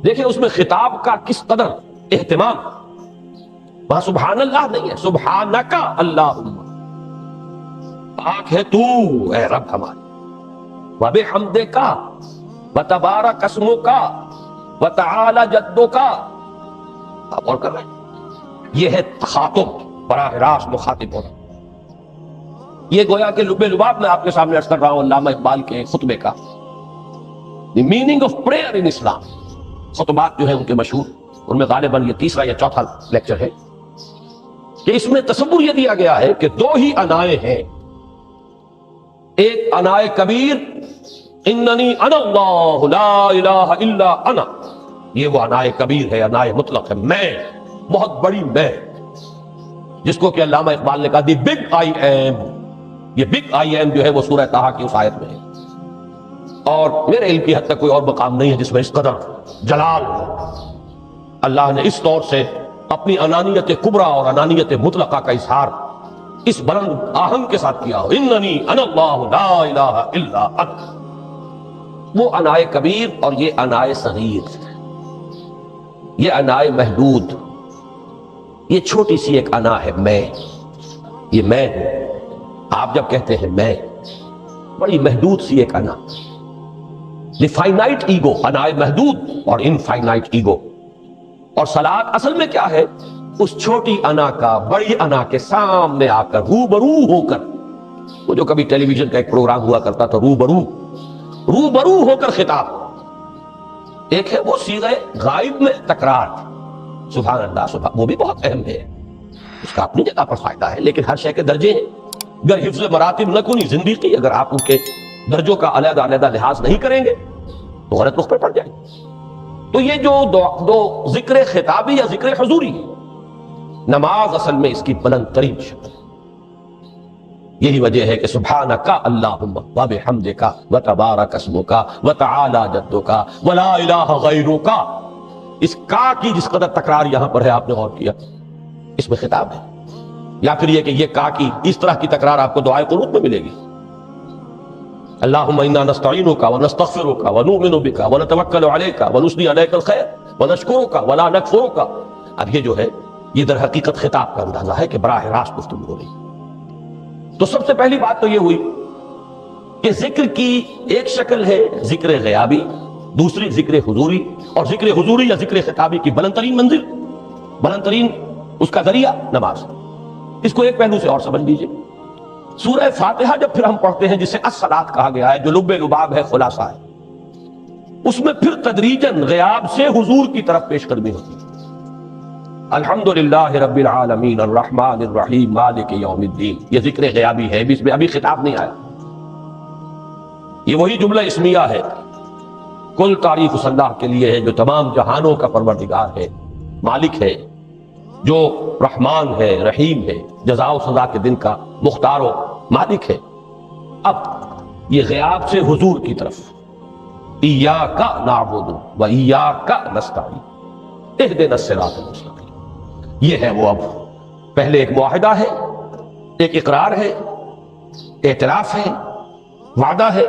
دیکھیں اس میں خطاب کا کس قدر اہتمام. وہاں سبحان اللہ نہیں ہے، سبحانک اللہم، پاک ہے تو اے رب ہمارے، وبحمدک وتبارک اسمک وتعالی جدک. آپ اور کر رہے ہیں، یہ ہے تخاطب، براہ راست مخاطب ہونا. یہ گویا کہ لب لباب میں آپ کے سامنے عرض کر رہا ہوں علامہ اقبال کے خطبے کا، دی میننگ آف پریئر ان اسلام. خطبات جو ہیں ان کے مشہور، ان میں غالباً یہ تیسرا یا چوتھا لیکچر ہے کہ اس میں تصور یہ دیا گیا ہے کہ دو ہی انائیں ہیں. ایک انائے کبیر، اننی انا اللہ لا الہ الا انا، یہ وہ انائے کبیر ہے، انائے مطلق ہے، میں، بہت بڑی میں، جس کو کہ علامہ اقبال نے کہا دی بگ آئی ایم. یہ بگ آئی ایم جو ہے وہ سورہ طٰہٰ کی اس آیت میں ہے، اور میرے علم کی حد تک کوئی اور مقام نہیں ہے جس میں اس قدر جلال اللہ نے اس طور سے اپنی انانیت کبریٰ اور انانیت مطلقہ کا اظہار اس بلند آہنگ کے ساتھ کیا ہو، اننی انا اللہ لا الہ الا انا. وہ انائے کبیر اور یہ انائے صغیر، یہ انائے محدود، یہ چھوٹی سی ایک انا ہے، میں، یہ میں ہوں. آپ جب کہتے ہیں میں، بڑی محدود سی ایک انا، دی فائنائٹ ایگو، انائے محدود اور انفائنائٹ ایگو. اور صلات اصل میں کیا ہے؟ اس چھوٹی انا کا بڑی انا کے سامنے آ کر روبرو ہو کر، وہ جو کبھی ٹیلی ویژن کا ایک پروگرام ہوا کرتا تھا، روبرو ہو کر خطاب. ایک ہے وہ صیغہ غائب میں تکرار، سبحان اللہ سبحان، وہ بھی بہت اہم ہے، اس کا اپنی جگہ پر فائدہ ہے، لیکن ہر شے کے درجے ہیں. اگر حفظ مراتب نہ کنی زندگی، اگر آپ ان کے درجوں کا علیحدہ علیحدہ لحاظ نہیں کریں گے تو غلط رخ پہ پڑ جائیں. تو یہ جو دو ذکر خطابی یا ذکر حضوری، نماز اصل میں اس کی بلند ترین شکل ہے. یہی وجہ ہے کہ سبحانک اللہم وبحمدک وتبارک اسمک وتعالی جدک ولا الہ غیرک، اس کا کی جس قدر تکرار یہاں پر ہے، آپ نے غور کیا اس میں خطاب ہے. یا پھر یہ کہ یہ کا کی اس طرح کی تکرار آپ کو دعائے قنوت میں ملے گی. اللہم انا نستعینک ونستغفرک ونؤمن بک ونتوکل علیک ونثنی علیک الخیر ونشکرک ولا نکفرک. اب یہ جو ہے یہ در حقیقت خطاب کا اندازہ ہے کہ براہ راست گفتگو ہو رہی. تو سب سے پہلی بات تو یہ ہوئی کہ ذکر کی ایک شکل ہے ذکر غیابی، دوسری ذکر حضوری، اور ذکر حضوری یا ذکر خطابی کی بلند ترین منزل، بلند ترین اس کا ذریعہ نماز. اس کو ایک پہلو سے اور سمجھ لیجئے. سورہ فاتحہ جب پھر ہم پڑھتے ہیں، جسے الصلاۃ کہا گیا ہے، جو لب لباب ہے، خلاصہ ہے، اس میں پھر تدریجاً غیاب سے حضور کی طرف پیش قدمی ہوتی ہے. الحمدللہ رب العالمین الرحمن الرحیم مالک یوم الدین، یہ ذکر غیابی ہے، اس میں ابھی خطاب نہیں آیا. یہ وہی جملہ اسمیہ ہے، کل تعریف اس اللہ کے لیے ہے جو تمام جہانوں کا پروردگار ہے، مالک ہے، جو رحمان ہے، رحیم ہے، جزا و سزا کے دن کا مختار و مالک ہے. اب یہ غیاب سے حضور کی طرف، ایاک نعبد و ایاک نستعین اہدنا الصراط المستقیم. یہ ہے وہ. اب پہلے ایک معاہدہ ہے، ایک اقرار ہے، اعتراف ہے، وعدہ ہے،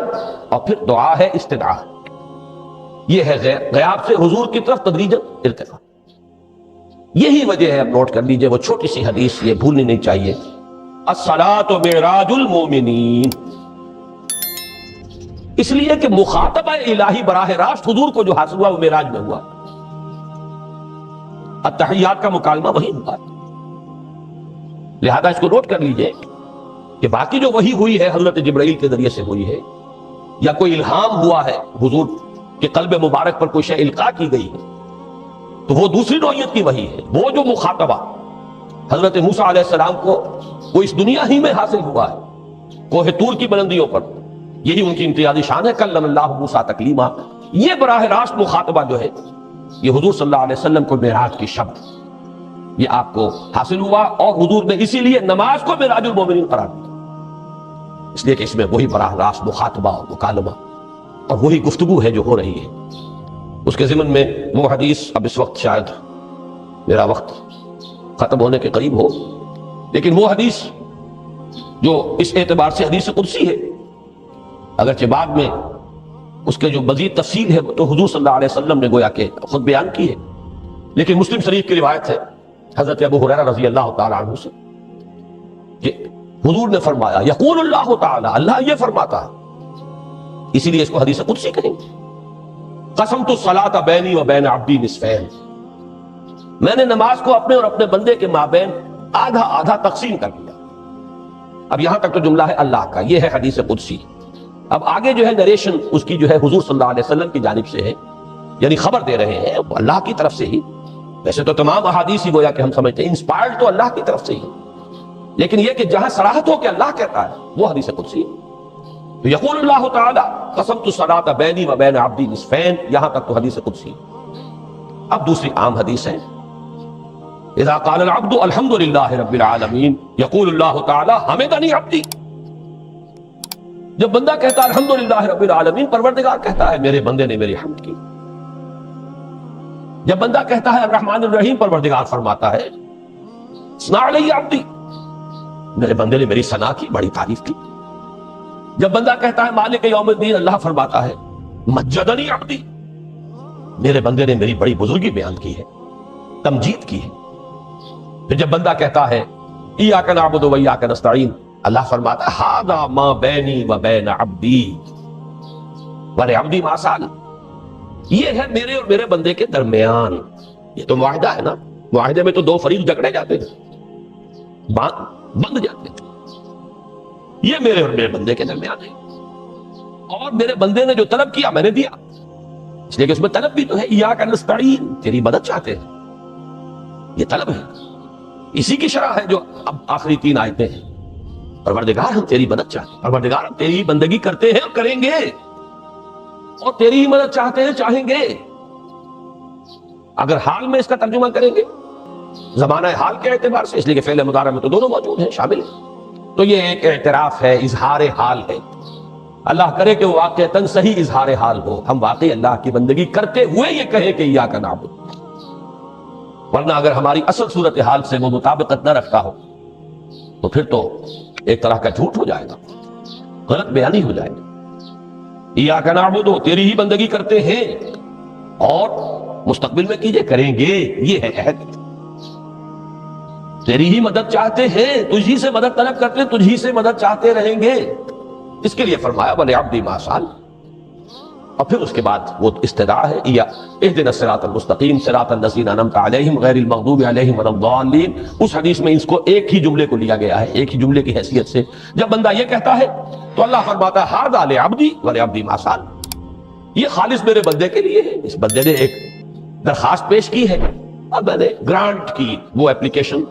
اور پھر دعا ہے، استدعا ہے. یہ ہے غیاب سے حضور کی طرف تدریجاً ارتقاء. یہی وجہ ہے، اب نوٹ کر لیجئے وہ چھوٹی سی حدیث، یہ بھولنی نہیں چاہیے. الصلاۃ معراج المومنین، اس لیے کہ مخاطبہ الہی براہ راست حضور کو جو حاصل ہوا وہ معراج میں ہوا. التحیات کا مکالمہ وہی ہوا. لہذا اس کو نوٹ کر لیجئے کہ باقی جو وحی ہوئی ہے حضرت جبرائیل کے ذریعے سے ہوئی ہے، یا کوئی الہام ہوا ہے، حضور کے قلب مبارک پر کوئی شے القاء کی گئی ہے، تو وہ دوسری نوعیت کی وحی ہے. وہ جو مخاطبہ حضرت موسیٰ علیہ السلام کو وہ اس دنیا ہی میں حاصل ہوا ہے، کوہ طور کی بلندیوں پر، یہی ان کی امتیازی شان ہے، کلم اللہ موسیٰ تکلیما. یہ براہ راست مخاطبہ جو ہے یہ حضور صلی اللہ علیہ وسلم کو معراج کی شب یہ آپ کو حاصل ہوا، اور حضور نے اسی لیے نماز کو معراج المومنین قرار دیا، اس لیے کہ اس میں وہی براہ راست مخاطبہ اور مکالمہ اور وہی گفتگو ہے جو ہو رہی ہے. اس کے ضمن میں وہ حدیث، اب اس وقت شاید میرا وقت ختم ہونے کے قریب ہو، لیکن وہ حدیث جو اس اعتبار سے حدیث قدسی ہے، اگرچہ بعد میں اس کے جو مزید تفصیل ہے تو حضور صلی اللہ علیہ وسلم نے گویا کہ خود بیان کی ہے، لیکن مسلم شریف کی روایت ہے حضرت ابو ہریرہ رضی اللہ تعالی عنہ سے کہ حضور نے فرمایا، یقول اللہ تعالی، اللہ یہ فرماتا ہے، اسی لیے اس کو حدیث قدسی کہیں گے. قسمت الصلاۃ بینی و بین عبدی نصفین، میں نے نماز کو اپنے اور اپنے بندے کے مابین آدھا آدھا تقسیم کر دیا. اب یہاں تک تو جملہ ہے اللہ کا، یہ ہے حدیث قدسی. اب آگے جو ہے نریشن اس کی جو ہے حضور صلی اللہ علیہ وسلم کی جانب سے ہے، یعنی خبر دے رہے ہیں اللہ کی طرف سے ہی. ویسے تو تمام احادیث ہی گویا کہ ہم سمجھتے ہیں انسپائرڈ تو اللہ کی طرف سے ہی، لیکن یہ کہ جہاں صراحت ہو کہ اللہ کہتا ہے وہ حدیث قدسی. تو یقول اللہ تعالی قسمت الصلاۃ بینی و بین عبدی نصفین، یہاں تک تو حدیث قدسی. اب دوسری عام حدیث ہے، اذا قال العبد الحمد للہ رب العالمین یقول اللہ تعالی حمدنی عبدی. جب بندہ کہتا ہے الحمد للہ رب العالمین، پروردگار کہتا ہے میرے بندے نے میری حمد کی. جب بندہ کہتا ہے الرحمن الرحیم، پروردگار فرماتا ہے ثنا علی عبدی، میرے بندے نے میری ثنا کی، بڑی تعریف کی. جب بندہ کہتا ہے مالک یوم الدین، اللہ فرماتا ہے مجدنی عبدی، میرے بندے نے میری بڑی بزرگی بیان کی ہے، تمجید کی ہے. پھر جب بندہ کہتا ہے ایاک نعبد و ایاک نستعین، اللہ فرماتا ہے ھذا ما بینی و بین عبدی ولعبدی ما سأل، یہ ہے میرے اور میرے بندے کے درمیان، یہ تو معاہدہ ہے نا، معاہدے میں تو دو فریق جکڑے جاتے ہیں، بند جاتے ہیں. یہ میرے اور میرے بندے کے درمیان ہے، اور میرے بندے نے جو طلب کیا میں نے دیا، اس لیے کہ اس میں طلب بھی تو ہے. ایاک نستعین، تیری مدد چاہتے ہیں، یہ طلب ہے. اسی کی شرح ہے جو اب آخری 3 آیتیں ہیں. پروردگار ہم تیری مدد چاہتے ہیں، پروردگار ہم تیری بندگی کرتے ہیں اور کریں گے، اور تیری ہی مدد چاہتے ہیں، چاہیں گے. اگر حال میں اس کا ترجمہ کریں گے زمانہ حال کے اعتبار سے، اس لیے کہ فعل مضارع میں تو دونوں موجود ہیں، شامل ہیں، تو یہ ایک اعتراف ہے، اظہار حال ہے. اللہ کرے کہ وہ واقعتاً صحیح اظہار حال ہو، ہم واقعی اللہ کی بندگی کرتے ہوئے یہ کہیں کہ ایاک نعبد. ورنہ اگر ہماری اصل صورتحال سے وہ مطابقت نہ رکھتا ہو تو پھر تو ایک طرح کا جھوٹ ہو جائے گا، غلط بیانی ہو جائے گی. ایاک نعبد، تیری ہی بندگی کرتے ہیں اور مستقبل میں کیجئے، کریں گے، یہ ہے عہد. تیری ہی مدد چاہتے ہیں، تجھی سے مدد طلب کرتے ہیں، تجھی سے مدد چاہتے رہیں گے. اس کے لیے فرمایا وَلِعَبْدِي مَا سَأَلَ، اور پھر اس کے بعد وہ استدعا ہے اهدنا الصراط المستقیم صراط الذین انعمت علیہم غیر المغضوب علیہم ولا الضالین. اس حدیث میں اس کو ایک ہی جملے کو لیا گیا ہے، ایک ہی جملے کی حیثیت سے. جب بندہ یہ کہتا ہے تو اللہ فرماتا ہے ھذا لعبدی ولعبدی ما سأل، یہ خالص میرے بندے کے لیے ہے. اس بندے نے ایک درخواست پیش کی ہے اور میں نے گرانٹ کی، وہ اپلیکیشن،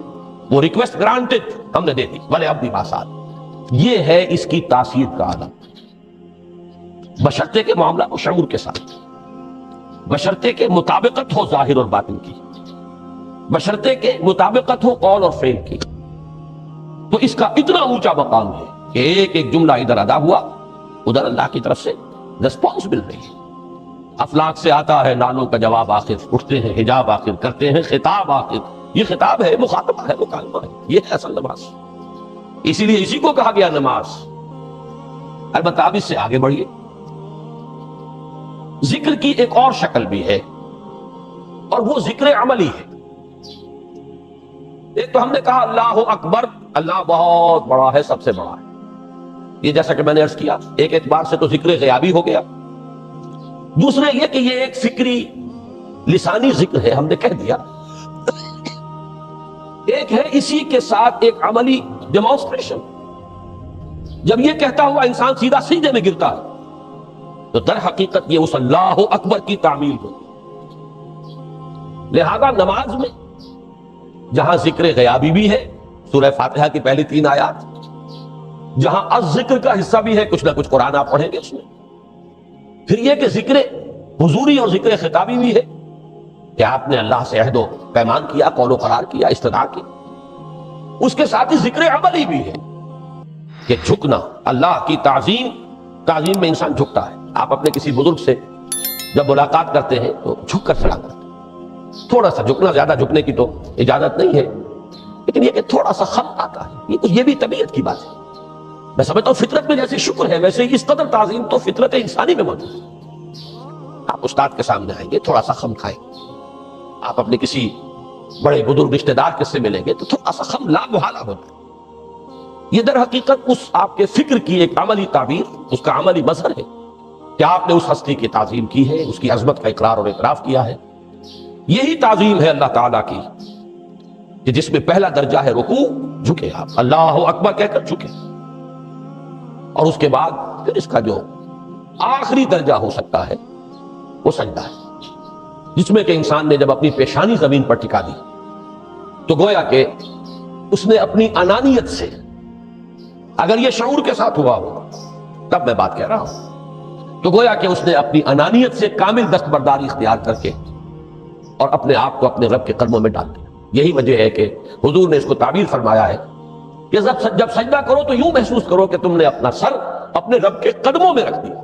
وہ ریکویسٹ گرانٹڈ، ہم نے دے دی. ولعبدی ما سأل، یہ ہے اس کی تاثیر کا عالم. بشرطے کے معاملہ کو شعور کے ساتھ، بشرطے کے مطابقت ہو ظاہر اور باطن کی، بشرطے کے مطابقت ہو قول اور فعل کی. تو اس کا اتنا اونچا مقام ہے کہ ایک ایک جملہ ادھر ادا ہوا، ادھر اللہ کی طرف سے رسپانس مل رہی ہے. افلاک سے آتا ہے نالوں کا جواب، آخر اٹھتے ہیں حجاب، آخر کرتے ہیں خطاب. آخر یہ خطاب ہے، مخاطبہ ہے، مکالمہ ہے. یہ ہے اصل نماز. اسی لیے اسی کو کہا گیا نماز. البتہ اب اس سے آگے بڑھیے. ذکر کی ایک اور شکل بھی ہے، اور وہ ذکر عملی ہے. ایک تو ہم نے کہا اللہ اکبر، اللہ بہت بڑا ہے، سب سے بڑا ہے. یہ جیسا کہ میں نے عرض کیا، ایک اعتبار سے تو ذکر غیابی ہو گیا. دوسرے یہ کہ یہ ایک فکری لسانی ذکر ہے، ہم نے کہہ دیا. ایک ہے اسی کے ساتھ ایک عملی ڈیمانسٹریشن. جب یہ کہتا ہوا انسان سیدھا سجدے میں گرتا ہے تو در حقیقت یہ اس اللہ اکبر کی تعمیل ہو. لہذا نماز میں جہاں ذکر غیابی بھی ہے، سورہ فاتحہ کی پہلی 3 آیات، جہاں الذکر کا حصہ بھی ہے، کچھ نہ کچھ قرآن آپ پڑھیں گے اس میں. پھر یہ کہ ذکر حضوری اور ذکر خطابی بھی ہے کہ آپ نے اللہ سے عہد و پیمان کیا، قول و قرار کیا، استدعا کی. اس کے ساتھ ہی ذکر عملی بھی ہے کہ جھکنا، اللہ کی تعظیم. تعظیم میں انسان جھکتا ہے. آپ اپنے کسی بزرگ سے جب ملاقات کرتے ہیں تو جھک کر سلام کرتے ہیں. تھوڑا سا جھکنا، زیادہ جھکنے کی تو اجازت نہیں ہے، لیکن یہ کہ تھوڑا سا خم آتا ہے، یہ بھی طبیعت کی بات ہے. میں سمجھتا ہوں فطرت میں جیسے شکر ہے، ویسے اس قدر تعظیم تو فطرت انسانی میں موجود ہے. آپ استاد کے سامنے آئیں گے، تھوڑا سا خم کھائیں. آپ اپنے کسی بڑے بزرگ رشتہ دار کے سے ملیں گے تو تھوڑا سا خم لا محالہ ہوتا ہے. یہ در حقیقت اس آپ کے فکر کی ایک عملی تعبیر، اس کا عملی مظہر ہے کہ آپ نے اس ہستی کی تعظیم کی ہے، اس کی عظمت کا اقرار اور اعتراف کیا ہے. یہی تعظیم ہے اللہ تعالیٰ کی کہ جس میں پہلا درجہ ہے رکوع، جھکے آپ، اللہ اکبر کہہ کر جھکے. اور اس کے بعد پھر اس کا جو آخری درجہ ہو سکتا ہے وہ سجدہ ہے، جس میں کہ انسان نے جب اپنی پیشانی زمین پر ٹکا دی تو گویا کہ اس نے اپنی انانیت سے، اگر یہ شعور کے ساتھ ہوا ہو تب میں بات کہہ رہا ہوں، تو گویا کہ اس نے اپنی انانیت سے کامل دستبرداری اختیار کر کے اور اپنے آپ کو اپنے رب کے قدموں میں ڈال دیا. یہی وجہ ہے کہ حضور نے اس کو تعبیر فرمایا ہے کہ جب سجدہ کرو تو یوں محسوس کرو کہ تم نے اپنا سر اپنے رب کے قدموں میں رکھ دیا.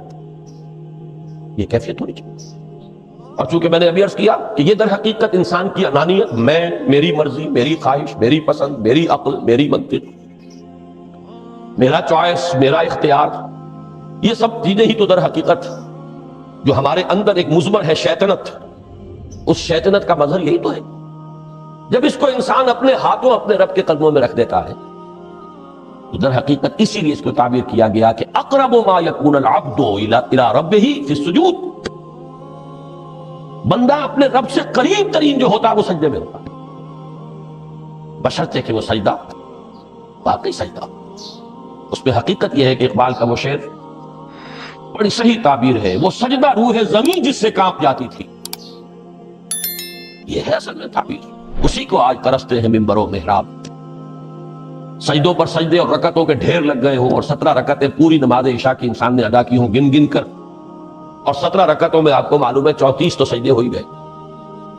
یہ کیفیت ہونی چاہیے. اور چونکہ میں نے ابھی عرض کیا کہ یہ در حقیقت انسان کی انانیت، میں، میری مرضی، میری خواہش، میری پسند، میری عقل، میری منطق، میرا چوائس، میرا اختیار، یہ سب چیزیں ہی تو در حقیقت جو ہمارے اندر ایک مضمر ہے شیطنت، اس شیطنت کا مظہر یہی تو ہے. جب اس کو انسان اپنے ہاتھوں اپنے رب کے قدموں میں رکھ دیتا ہے تو در حقیقت اسی لیے اس کو تعبیر کیا گیا کہ اقرب ما یکون العبد الی ربہ فی السجود. بندہ اپنے رب سے قریب ترین جو ہوتا ہے وہ سجدے میں ہوتا ہے، بشرطے کہ وہ سجدہ واقعی سجدہ۔ اس میں حقیقت یہ ہے کہ اقبال کا وہ شعر بڑی صحیح تعبیر ہے، وہ سجدہ روح زمین جس سے کانپ جاتی تھی، یہ ہے اصل میں تعبیر، اسی کو آج ترستے ہیں منبر و محراب۔ سجدوں پر سجدے اور رکعتوں کے ڈھیر لگ گئے ہوں، اور 17 رکعتیں پوری نماز عشاء کی انسان نے ادا کی ہوں گن گن کر، اور 17 رکعتوں میں آپ کو معلوم ہے 34 تو سجدے ہو ہی گئے،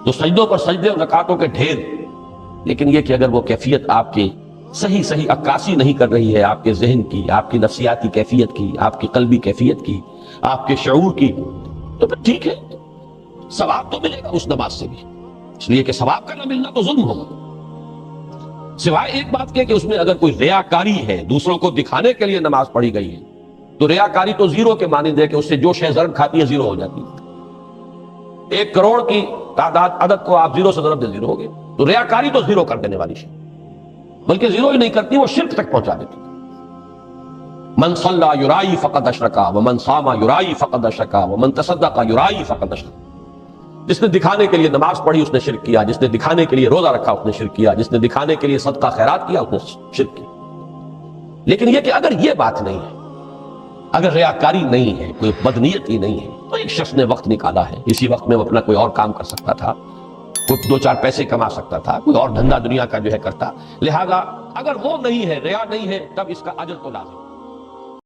تو سجدوں پر سجدے اور رکعتوں کے ڈھیر۔ لیکن یہ کہ اگر وہ کیفیت آپ کی صحیح عکاسی نہیں کر رہی ہے آپ کے ذہن کی، آپ کی نفسیاتی کیفیت کی، آپ کی قلبی کیفیت کی، آپ کے شعور کی، تو پھر ٹھیک ہے، ثواب تو ملے گا اس نماز سے بھی، اس لیے کہ ثواب کا نہ ملنا تو ظلم ہوگا، سوائے ایک بات کہ اس میں اگر کوئی ریاکاری ہے، دوسروں کو دکھانے کے لیے نماز پڑھی گئی ہے، تو ریاکاری تو زیرو کے مانند ہے کہ اس سے جو شے ضرب کھاتی ہے زیرو ہو جاتی ہے۔ 1 کروڑ کی تعداد عدد کو آپ زیرو سے ضرب دے زیرو ہو گئے، تو ریاکاری تو زیرو کر دینے والی شے، بلکہ زیرو ہی نہیں کرتی، وہ شرک تک پہنچا دیتی۔ من صلی یرائی فقد اشرکا ومن صام یرائی فقد اشرکا ومن تصدق یرائی فقد اشرکا۔ جس نے دکھانے کے لیے نماز پڑھی اس نے شرک کیا، جس نے دکھانے کے لیے روزہ رکھا اس نے شرک کیا، جس نے دکھانے کے لیے صدقہ خیرات کیا اس نے شرک کیا۔ لیکن یہ کہ اگر یہ بات نہیں ہے، اگر ریاکاری نہیں ہے، کوئی بدنیتی نہیں ہے، تو ایک شخص نے وقت نکالا ہے، اسی وقت میں وہ اپنا کوئی اور کام کر سکتا تھا، کوئی 2-4 پیسے کما سکتا تھا، کوئی اور دھندا دنیا کا جو ہے کرتا، لہذا اگر وہ نہیں ہے، ریا نہیں ہے، تب اس کا اجر تو لازم ہے۔